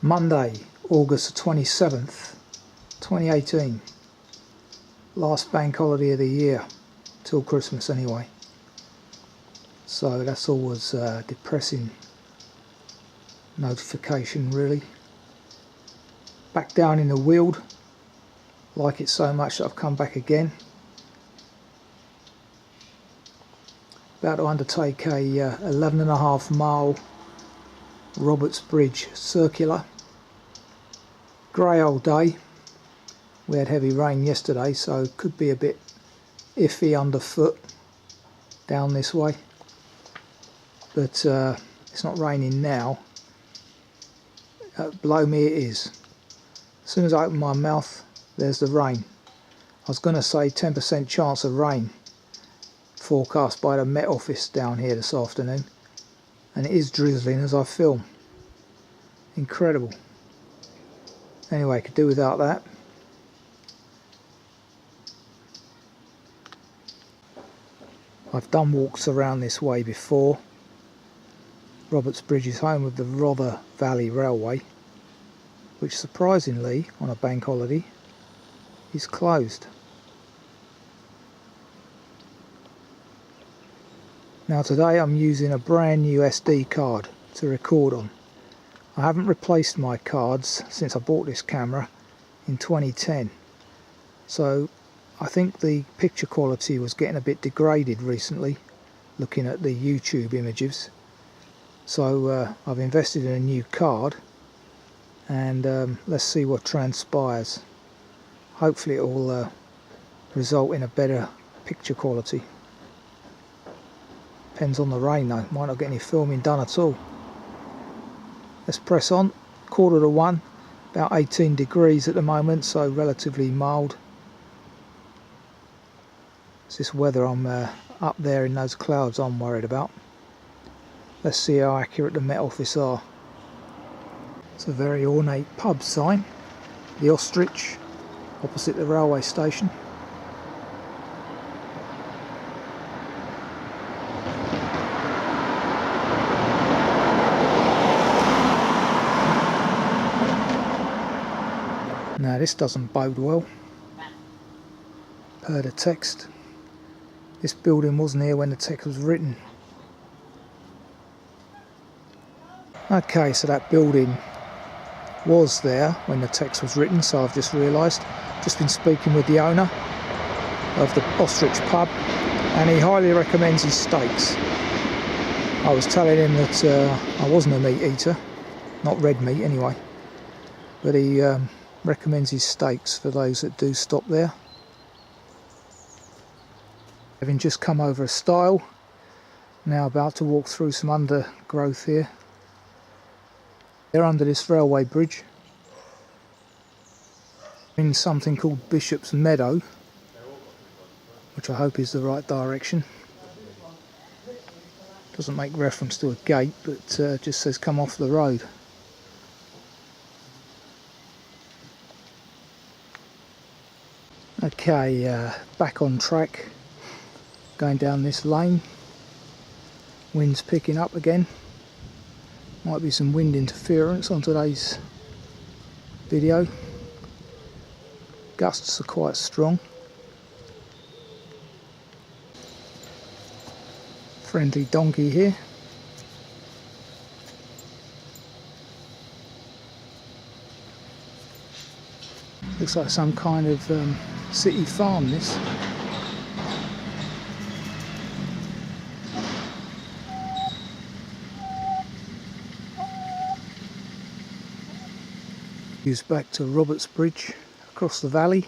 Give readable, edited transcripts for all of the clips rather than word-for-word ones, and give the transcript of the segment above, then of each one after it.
Monday, August the 27th, 2018. Last bank holiday of the year, till Christmas anyway. So that's always a depressing notification really. Back down in the Weald. Like it so much that I've come back again. About to undertake a 11.5 mile Robertsbridge Circular. Grey old day. We had heavy rain yesterday, so it could be a bit iffy underfoot down this way. But it's not raining now. Below me it is. As soon as I open my mouth, there's the rain. I was going to say 10% chance of rain forecast by the Met Office down here this afternoon, and it is drizzling as I film. Incredible. Anyway, could do without that. I've done walks around this way before. Robertsbridge is home of the Rother Valley Railway, which surprisingly on a bank holiday is closed. Now today I'm using a brand new SD card to record on. I haven't replaced my cards since I bought this camera in 2010, so I think the picture quality was getting a bit degraded recently looking at the YouTube images. So I've invested in a new card, and let's see what transpires. Hopefully it will result in a better picture quality. Depends on the rain though, might not get any filming done at all. Let's press on. 1:45, about 18 degrees at the moment, so relatively mild. It's this weather up there in those clouds I'm worried about. Let's see how accurate the Met Office are. It's a very ornate pub sign, the Ostrich, opposite the railway station. Now this doesn't bode well, per the text. This building wasn't here when the text was written. Okay, so that building was there when the text was written, so I've just realised. Just been speaking with the owner of the Ostrich pub, and he highly recommends his steaks. I was telling him that I wasn't a meat eater, not red meat anyway, but he recommends his steaks for those that do stop there. Having just come over a stile, now about to walk through some undergrowth here. They're under this railway bridge in something called Bishop's Meadow, which I hope is the right direction. Doesn't make reference to a gate, but just says come off the road. Okay, back on track, going down this lane. Wind's picking up again. Might be some wind interference on today's video. Gusts are quite strong. Friendly donkey here. Looks like some kind of city farm, this. Views back to Robertsbridge across the valley.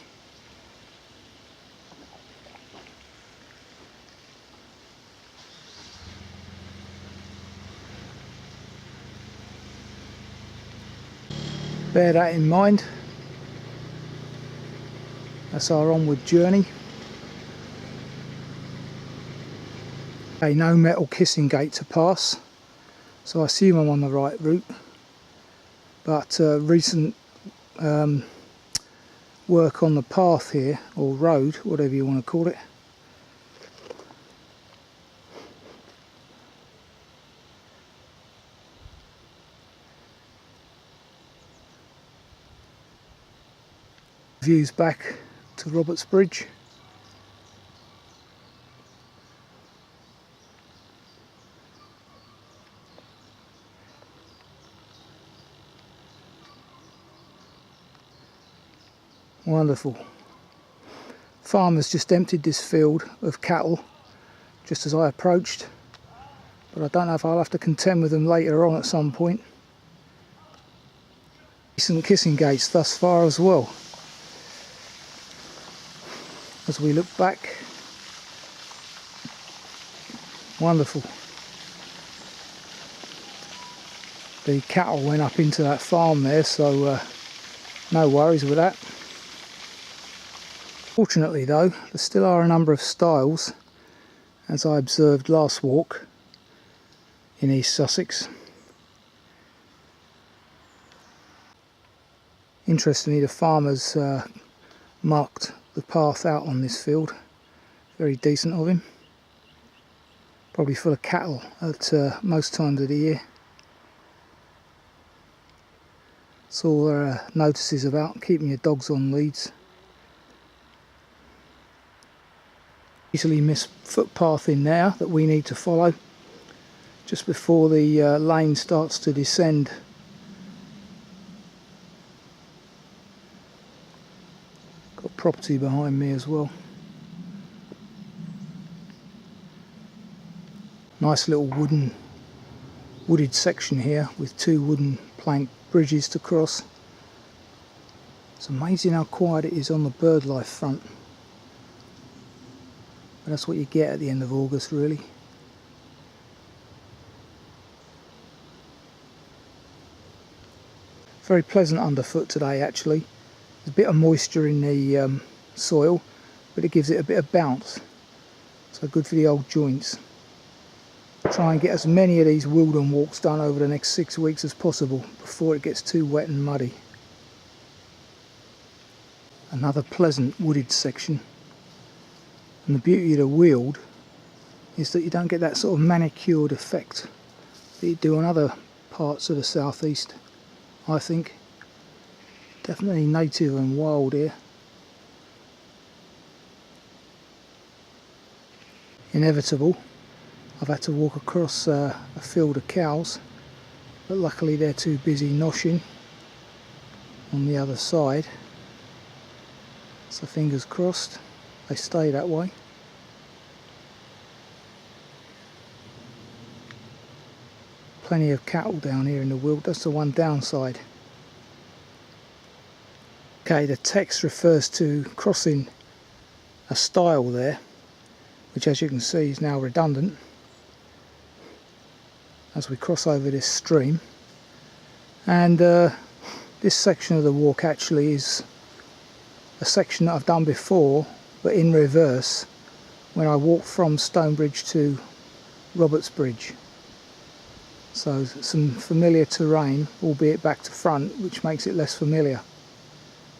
Bear that in mind. That's our onward journey. Okay, no metal kissing gate to pass, so I assume I'm on the right route. But recent work on the path here, or road, whatever you want to call it, Views back to Robertsbridge. Wonderful. Farmers just emptied this field of cattle just as I approached, but I don't know if I'll have to contend with them later on at some point. Decent kissing gates thus far as well. As we look back, wonderful. The cattle went up into that farm there, so no worries with that. Fortunately though, there still are a number of stiles, as I observed last walk in East Sussex. Interestingly, the farmers marked the path out on this field. Very decent of him. Probably full of cattle at most times of the year. That's all there are notices about keeping your dogs on leads. Easily missed footpath in there that we need to follow just before the lane starts to descend. Got property behind me as well. Nice little wooded section here with two wooden plank bridges to cross. It's amazing how quiet it is on the bird life front. But that's what you get at the end of August, really. Very pleasant underfoot today, actually. There's a bit of moisture in the soil, but it gives it a bit of bounce. So good for the old joints. Try and get as many of these Wealden walks done over the next 6 weeks as possible before it gets too wet and muddy. Another pleasant wooded section. And the beauty of the Weald is that you don't get that sort of manicured effect that you do on other parts of the southeast, I think. Definitely native and wild here. Inevitable. I've had to walk across a field of cows, but luckily they're too busy noshing on the other side. So fingers crossed they stay that way. Plenty of cattle down here in the Weald, that's the one downside. Okay, the text refers to crossing a stile there, which as you can see is now redundant as we cross over this stream. And this section of the walk actually is a section that I've done before, but in reverse, when I walked from Stonebridge to Robertsbridge. So some familiar terrain, albeit back to front, which makes it less familiar.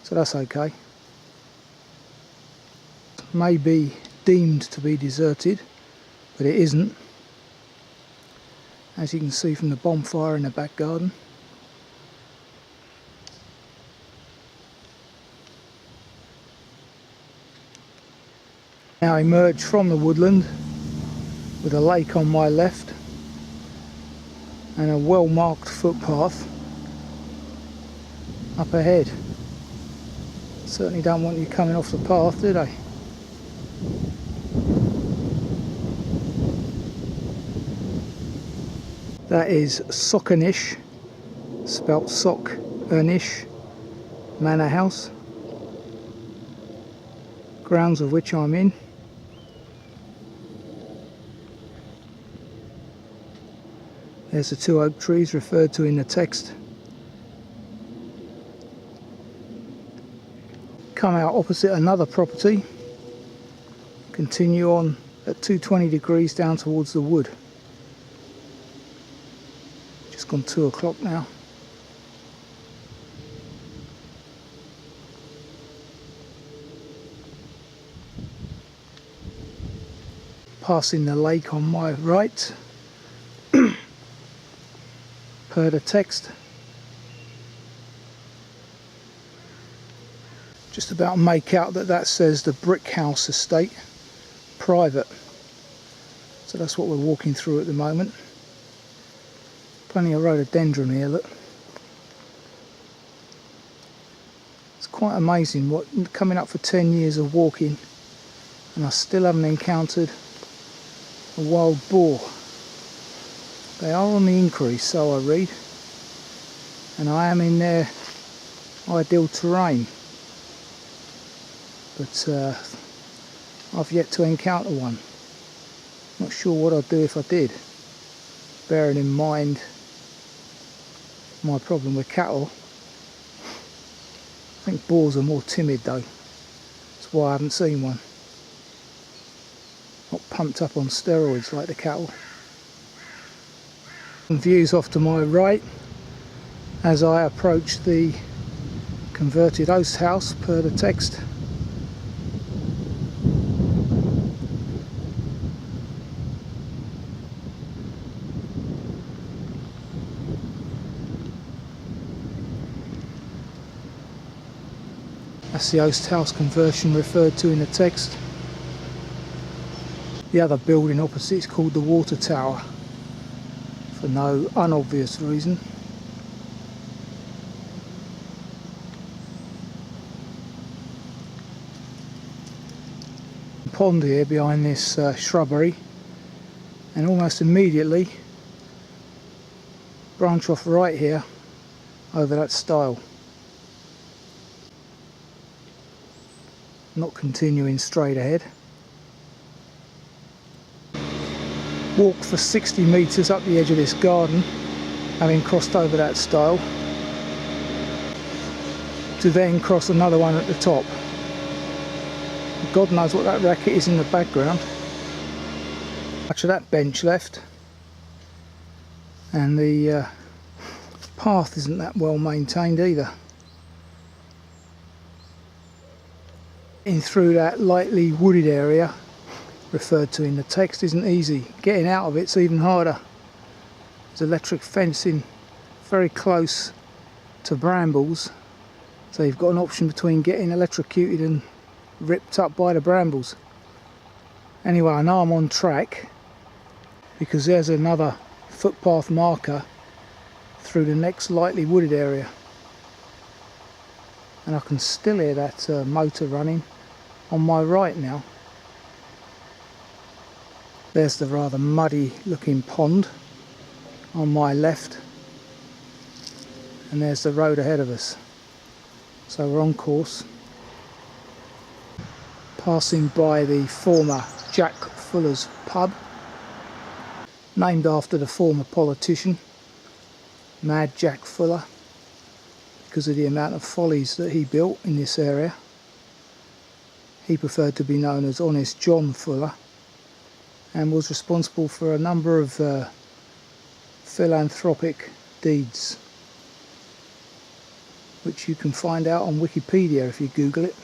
So that's okay. May be deemed to be deserted, but it isn't. As you can see from the bonfire in the back garden. Now I emerge from the woodland with a lake on my left and a well marked footpath up ahead. Certainly don't want you coming off the path, do they? That is Sockenish, spelt Sock-ernish Manor House, grounds of which I'm in. There's the two oak trees referred to in the text. Come out opposite another property, continue on at 220 degrees down towards the wood. Just gone 2 o'clock now. Passing the lake on my right. Per the text. Just about make out that says the Brick House Estate, private. So that's what we're walking through at the moment. Plenty of rhododendron here, look. It's quite amazing what, coming up for 10 years of walking, and I still haven't encountered a wild boar. They are on the increase, so I read, and I am in their ideal terrain, but I've yet to encounter one. Not sure what I'd do if I did, bearing in mind my problem with cattle. I think boars are more timid though, that's why I haven't seen one. Not pumped up on steroids like the cattle. And views off to my right as I approach the converted host house per the text. That's the host house conversion referred to in the text. The other building opposite is called the water tower, for no unobvious reason. Pond here behind this shrubbery, and almost immediately branch off right here over that stile. Not continuing straight ahead. Walk for 60 metres up the edge of this garden, having crossed over that stile, to then cross another one at the top. God knows what that racket is in the background. Much of that bench left, and the path isn't that well maintained either. In through that lightly wooded area referred to in the text isn't easy. Getting out of it's even harder. There's electric fencing very close to brambles, so you've got an option between getting electrocuted and ripped up by the brambles. Anyway, I know I'm on track because there's another footpath marker through the next lightly wooded area, and I can still hear that motor running on my right now. There's the rather muddy looking pond on my left, and there's the road ahead of us, so we're on course. Passing by the former Jack Fuller's pub, named after the former politician Mad Jack Fuller, because of the amount of follies that he built in this area. He preferred to be known as Honest John Fuller, and was responsible for a number of philanthropic deeds, which you can find out on Wikipedia if you Google it.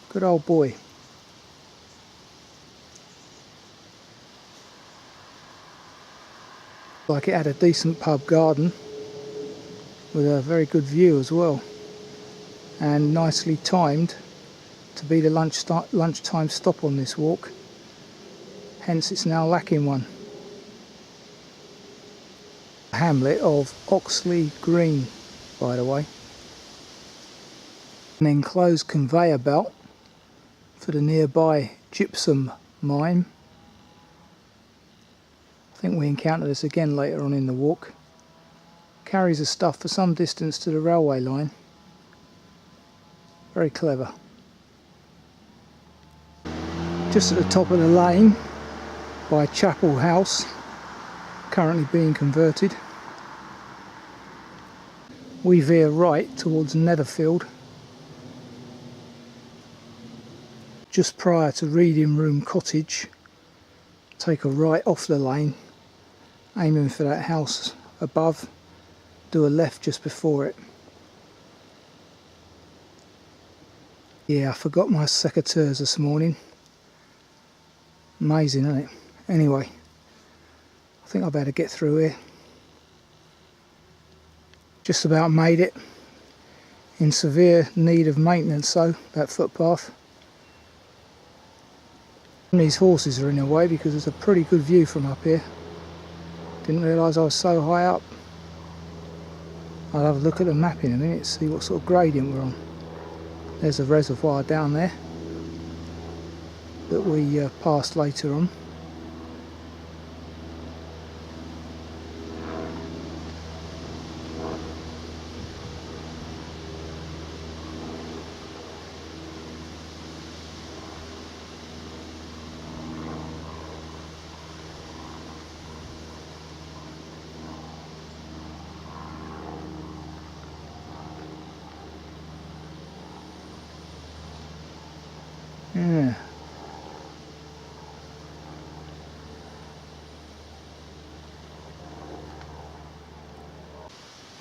Good old boy. Like it had a decent pub garden with a very good view as well, and nicely timed to be the lunchtime stop on this walk, hence it's now lacking one. Hamlet of Oxley Green, by the way. An enclosed conveyor belt for the nearby gypsum mine. I think we encounter this again later on in the walk. Carries the stuff for some distance to the railway line. Very clever. Just at the top of the lane by Chapel House, currently being converted, we veer right towards Netherfield, just prior to Reading Room Cottage. Take a right off the lane, aiming for that house above, do a left just before it. Yeah, I forgot my secateurs this morning. Amazing, isn't it? Anyway, I think I better get through here. Just about made it in severe need of maintenance though, that footpath. And these horses are in the way because it's a pretty good view from up here. Didn't realise I was so high up. I'll have a look at the map in a minute, see what sort of gradient we're on. There's a reservoir down there that we passed later on. Yeah.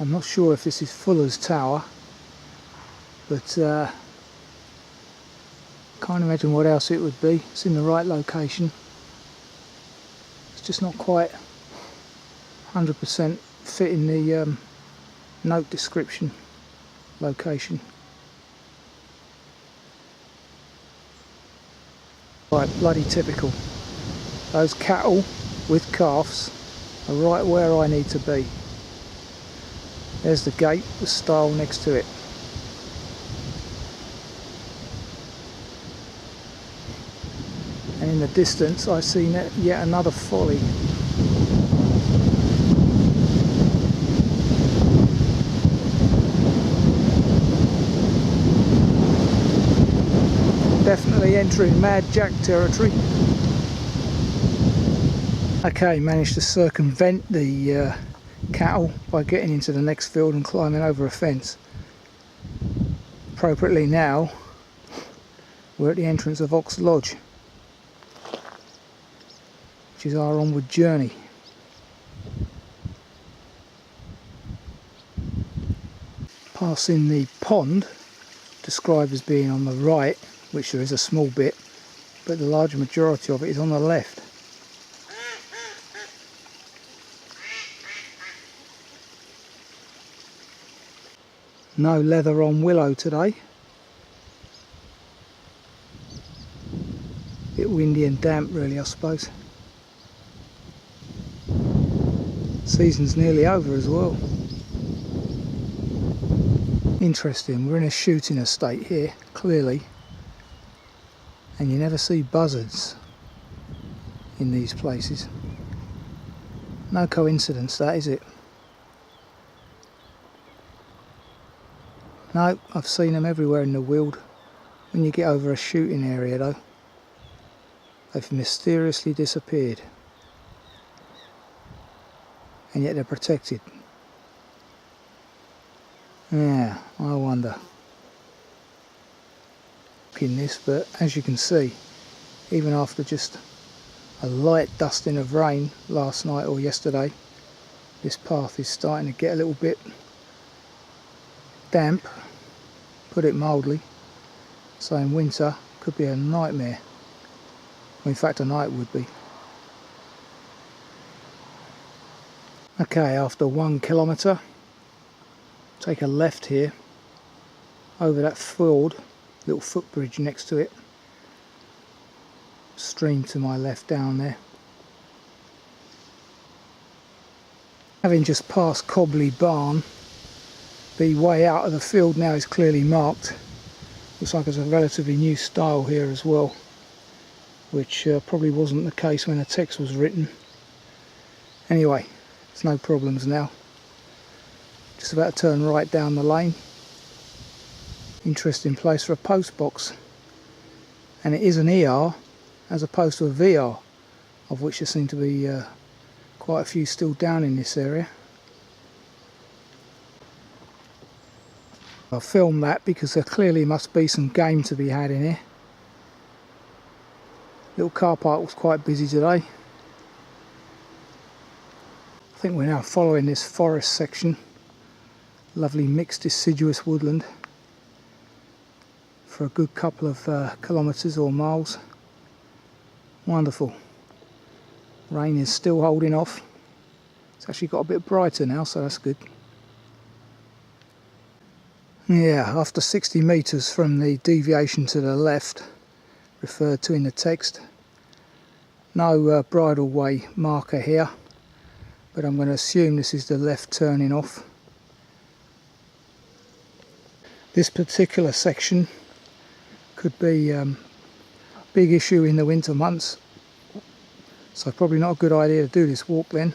I'm not sure if this is Fuller's Tower, but can't imagine what else it would be. It's in the right location. It's just not quite 100% fitting the note description location. Right, bloody typical. Those cattle with calves are right where I need to be. There's the gate, the stile next to it. And in the distance I see yet another folly. Definitely entering Mad Jack territory. Okay, managed to circumvent the cattle by getting into the next field and climbing over a fence. Appropriately now, we're at the entrance of Ox Lodge, which is our onward journey. Passing the pond, described as being on the right, which there is a small bit, but the large majority of it is on the left. No leather on Willow today. Bit windy and damp really, I suppose. Season's nearly over as well. Interesting, we're in a shooting estate here, clearly. And you never see buzzards in these places. No coincidence that, is it? No, I've seen them everywhere in the Weald. When you get over a shooting area though, they've mysteriously disappeared. And yet they're protected. Yeah, I wonder. In this, but as you can see, even after just a light dusting of rain last night or yesterday, this path is starting to get a little bit damp, put it mildly. So in winter could be a nightmare. Well, in fact a night would be. Okay, after 1 kilometre, take a left here over that ford, little footbridge next to it, stream to my left down there. Having just passed Cobley Barn, the way out of the field now is clearly marked. Looks like there's a relatively new stile here as well, which probably wasn't the case when the text was written. Anyway, there's no problems now. Just about to turn right down the lane. Interesting place for a post box, and it is an ER as opposed to a VR, of which there seem to be quite a few still down in this area. I'll film that because there clearly must be some game to be had in here. Little car park was quite busy today. I think we're now following this forest section, lovely mixed deciduous woodland, for a good couple of kilometres or miles. Wonderful. Rain is still holding off. It's actually got a bit brighter now, so that's good. Yeah, after 60 metres from the deviation to the left, referred to in the text, no bridle way marker here, but I'm going to assume this is the left turning off. This particular section could be a big issue in the winter months, so probably not a good idea to do this walk then.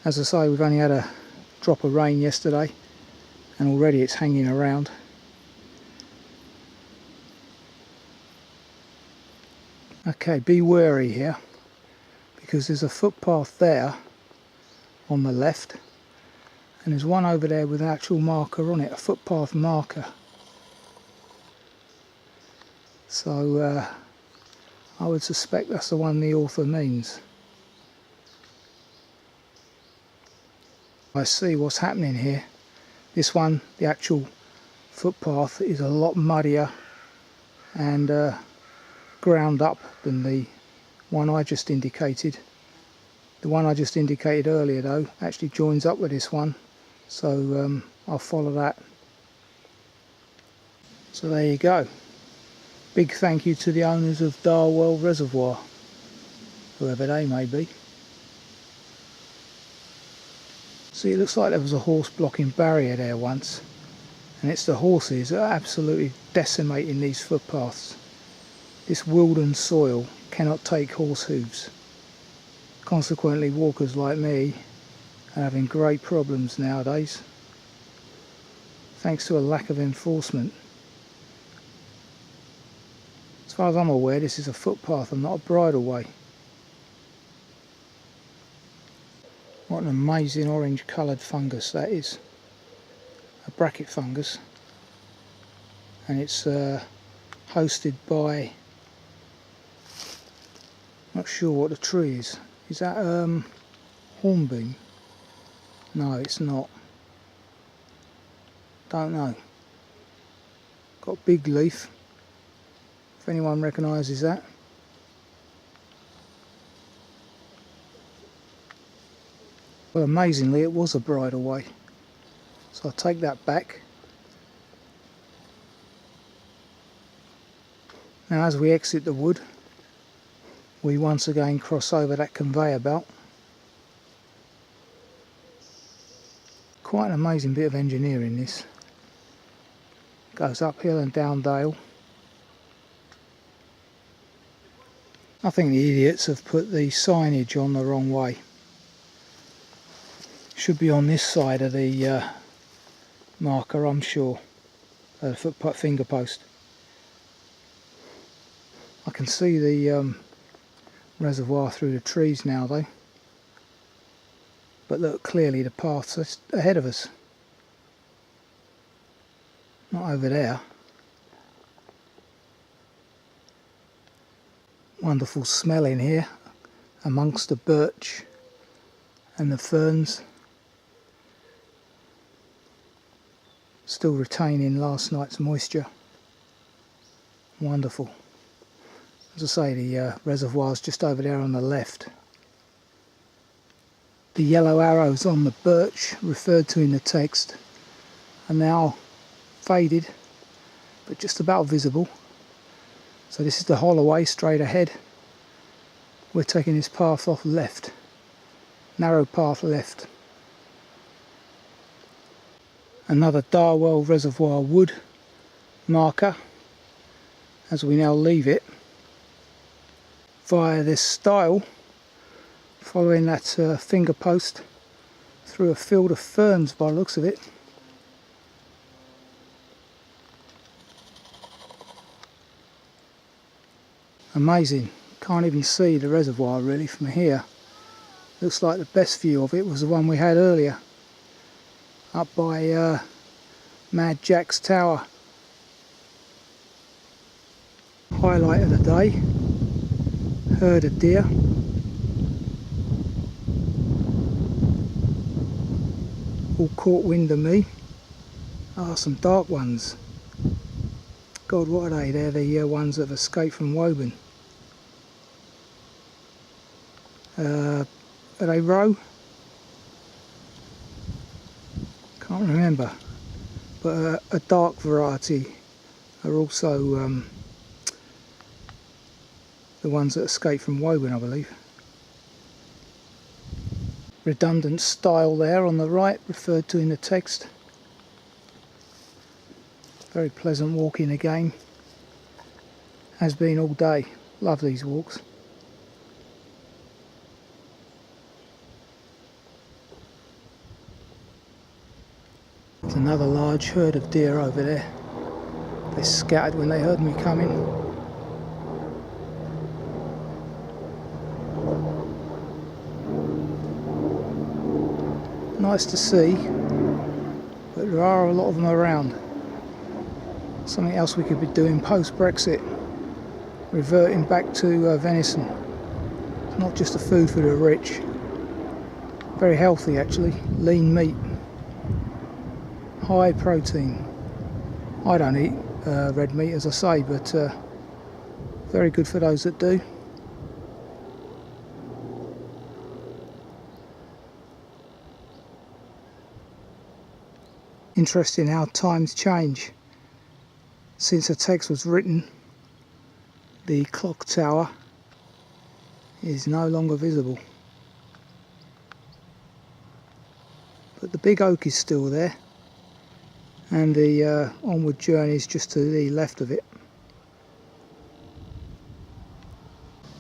As I say, we've only had a drop of rain yesterday and already it's hanging around. Okay, be wary here because there's a footpath there on the left and there's one over there with an actual marker on it, a footpath marker. So I would suspect that's the one the author means. I see what's happening here. This one, the actual footpath, is a lot muddier and ground up than the one I just indicated. The one I just indicated earlier though actually joins up with this one, so I'll follow that. So there you go. Big thank you to the owners of Darwell Reservoir, whoever they may be. See, it looks like there was a horse blocking barrier there once, and it's the horses that are absolutely decimating these footpaths. This Wealden soil cannot take horse hooves. Consequently, walkers like me are having great problems nowadays, thanks to a lack of enforcement. As far as I'm aware, this is a footpath and not a bridle way. What an amazing orange coloured fungus that is. A bracket fungus. And it's hosted by, not sure what the tree is. Is that hornbeam? No, it's not. Don't know. Got big leaf. If anyone recognises that. Well, amazingly, it was a bridle way, so I'll take that back. Now, as we exit the wood, we once again cross over that conveyor belt. Quite an amazing bit of engineering, this. Goes uphill and down dale. I think the idiots have put the signage on the wrong way. Should be on this side of the marker, I'm sure, the footpath finger post. I can see the reservoir through the trees now though, but look, clearly the path's ahead of us, not over there. Wonderful smell in here amongst the birch and the ferns. Still retaining last night's moisture. Wonderful. As I say, the reservoir's just over there on the left. The yellow arrows on the birch referred to in the text are now faded, but just about visible. So this is the holloway straight ahead. We're taking this path off left. Narrow path left. Another Darwell Reservoir wood marker as we now leave it via this stile, following that finger post through a field of ferns by the looks of it. Amazing, can't even see the reservoir really from here. Looks like the best view of it was the one we had earlier, up by Mad Jack's Tower. Highlight of the day, herd of deer. All caught wind of me. Ah, some dark ones. God, what are they? They're the ones that have escaped from Wealden. Are they roe? Can't remember. but a dark variety are also the ones that escape from Wealden, I believe. Redundant stile there on the right, referred to in the text. Very pleasant walking again. Has been all day. Love these walks. There's another large herd of deer over there. They scattered when they heard me coming. Nice to see, but there are a lot of them around. Something else we could be doing post-Brexit, reverting back to venison. It's not just a food for the rich. Very healthy actually, lean meat, high protein. I don't eat red meat as I say, but very good for those that do. Interesting how times change. Since the text was written, the clock tower is no longer visible. But the big oak is still there, and the onward journey is just to the left of it.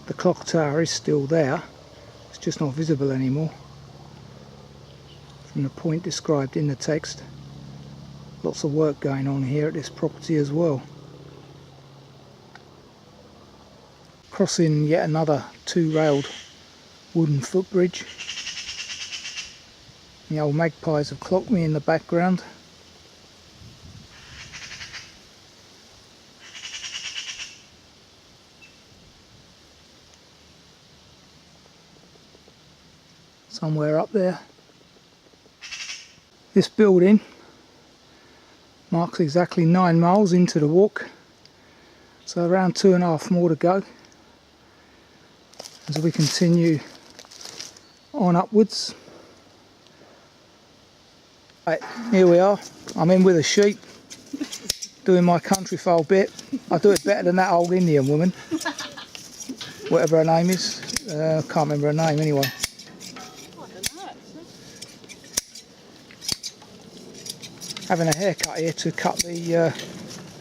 The clock tower is still there, it's just not visible anymore from the point described in the text. Lots of work going on here at this property as well. Crossing yet another two-railed wooden footbridge. The old magpies have clocked me in the background. Somewhere up there. This building marks exactly 9 miles into the walk, so around 2.5 more to go as we continue on upwards. Right, here we are. I'm in with the sheep, doing my country foal bit. I do it better than that old Indian woman, whatever her name is. I can't remember her name anyway. Having a haircut here to cut the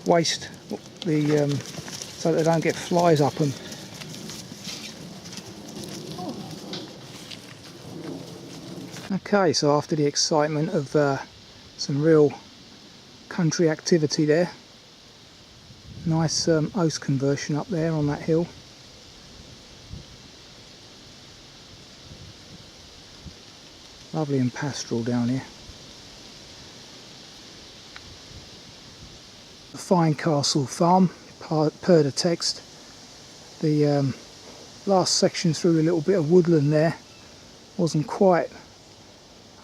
waste, so that they don't get flies up them. Okay, so after the excitement of some real country activity there, nice oast conversion up there on that hill. Lovely and pastoral down here. The Fine Castle farm, per the text. The last section through a little bit of woodland there wasn't quite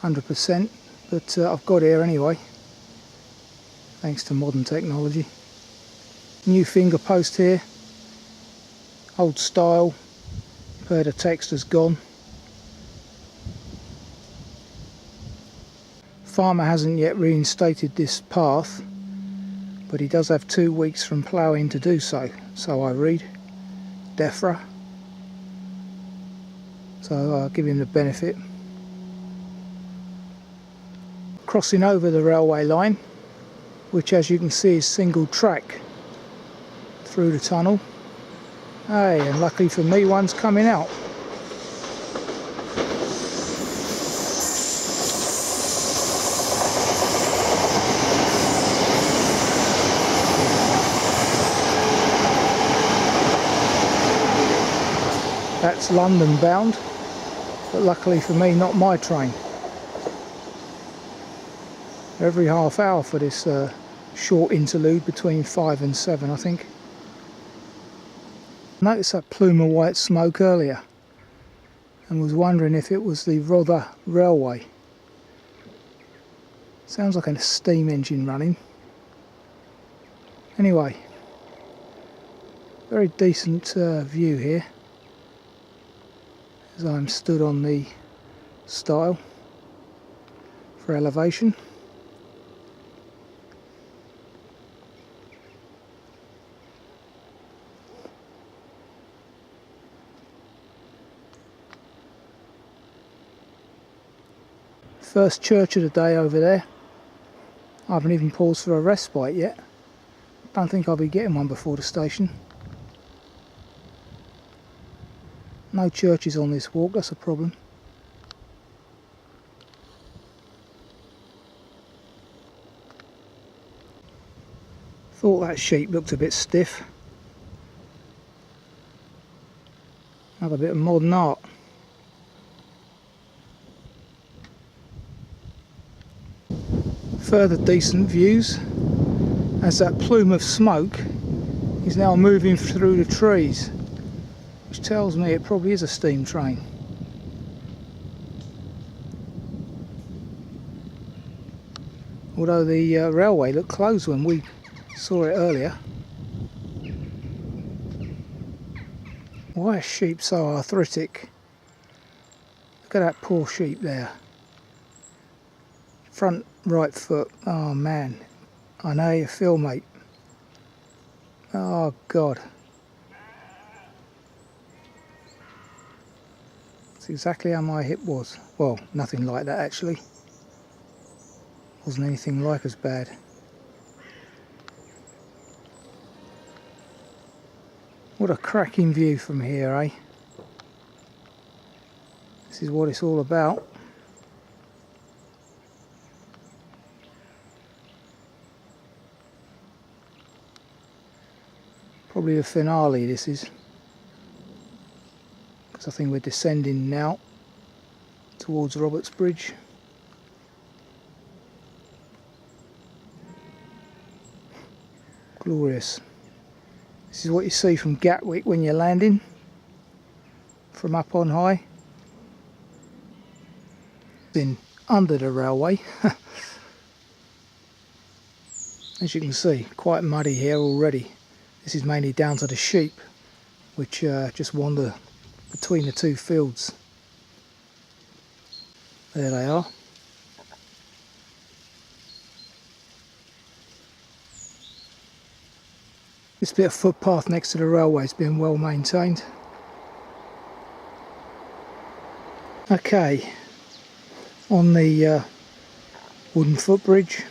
100%, but I've got here anyway, thanks to modern technology. New finger post here, old style, per the text has gone. Farmer hasn't yet reinstated this path, but he does have 2 weeks from ploughing to do so, so I read. DEFRA. So I'll give him the benefit. Crossing over the railway line, which as you can see is single track through the tunnel. Hey, and luckily for me, one's coming out. That's London bound, but luckily for me, not my train. Every half hour for this short interlude between 5 and 7, I think. Noticed that plume of white smoke earlier and was wondering if it was the Rother Railway. Sounds like a steam engine running. Anyway, very decent view here as I'm stood on the stile for elevation. First church of the day over there. I haven't even paused for a respite yet. Don't think I'll be getting one before the station. No churches on this walk, that's a problem. Thought that sheep looked a bit stiff. Another bit of modern art. Further decent views as that plume of smoke is now moving through the trees, which tells me it probably is a steam train. Although the railway looked closed when we saw it earlier. Why are sheep so arthritic? Look at that poor sheep there. Front right foot. Oh man, I know how you feel, mate. Oh God. That's exactly how my hip was. Well, nothing like that actually. Wasn't anything like as bad. What a cracking view from here, eh? This is what it's all about. Probably the finale this is, because I think we're descending now towards Robertsbridge. Glorious. This is what you see from Gatwick when you're landing from up on high. Been under the railway. As you can see, quite muddy here already. This is mainly down to the sheep, which just wander between the two fields. There they are. This bit of footpath next to the railway has been well maintained. Okay, on the wooden footbridge,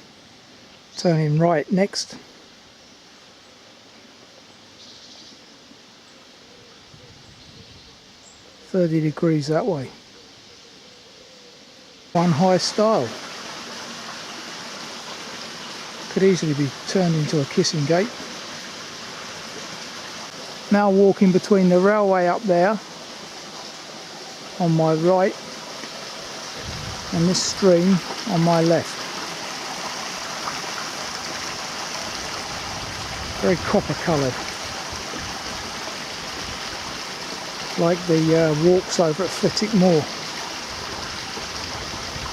turning right next. .30 degrees that way. One high style. Could easily be turned into a kissing gate. Now walking between the railway up there on my right and this stream on my left. Very copper coloured, like the walks over at Flitwick Moor.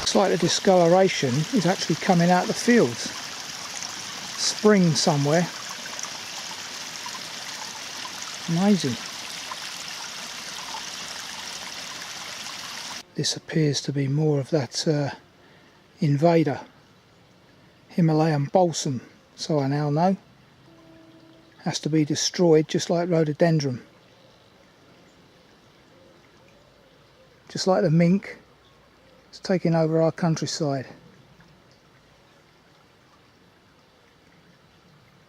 Looks like the discoloration is actually coming out of the fields. Spring somewhere. Amazing. This appears to be more of that invader Himalayan balsam, so I now know. Has to be destroyed just like rhododendron. Just like the mink, it's taking over our countryside.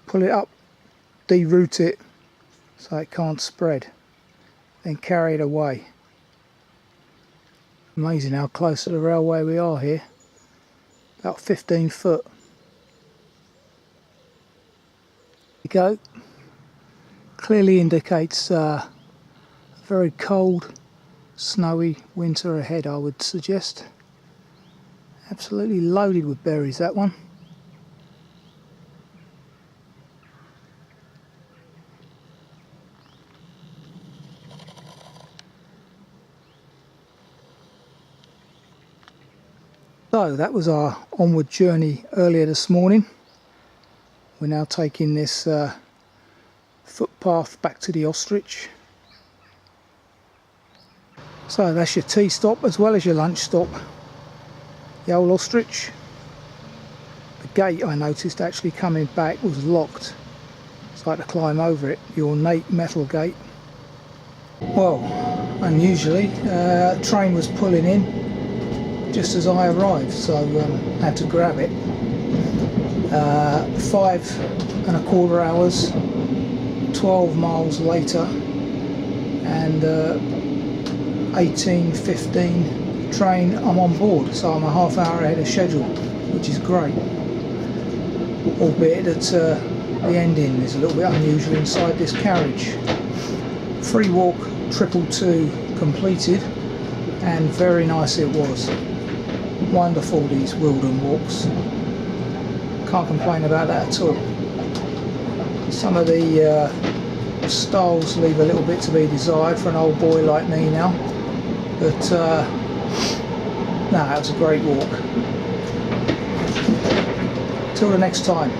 Pull it up, deroot it so it can't spread, then carry it away. Amazing how close to the railway we are here. About 15 foot. There you go. Clearly indicates a very cold, snowy winter ahead, I would suggest. Absolutely loaded with berries, that one. So that was our onward journey earlier this morning. We're now taking this footpath back to the ostrich. So that's your tea stop as well as your lunch stop. The old ostrich. The gate, I noticed, actually coming back was locked. So I had to climb over it, the ornate metal gate. Well, unusually, a train was pulling in just as I arrived, so had to grab it. 5.25 hours, 12 miles later, and 18:15 train, I'm on board, so I'm a half hour ahead of schedule, which is great, albeit that the ending is a little bit unusual inside this carriage. Free walk 222 completed, and very nice it was. Wonderful, these Wealden walks, can't complain about that at all. Some of the styles leave a little bit to be desired for an old boy like me now, but no, it was a great walk. Till the next time.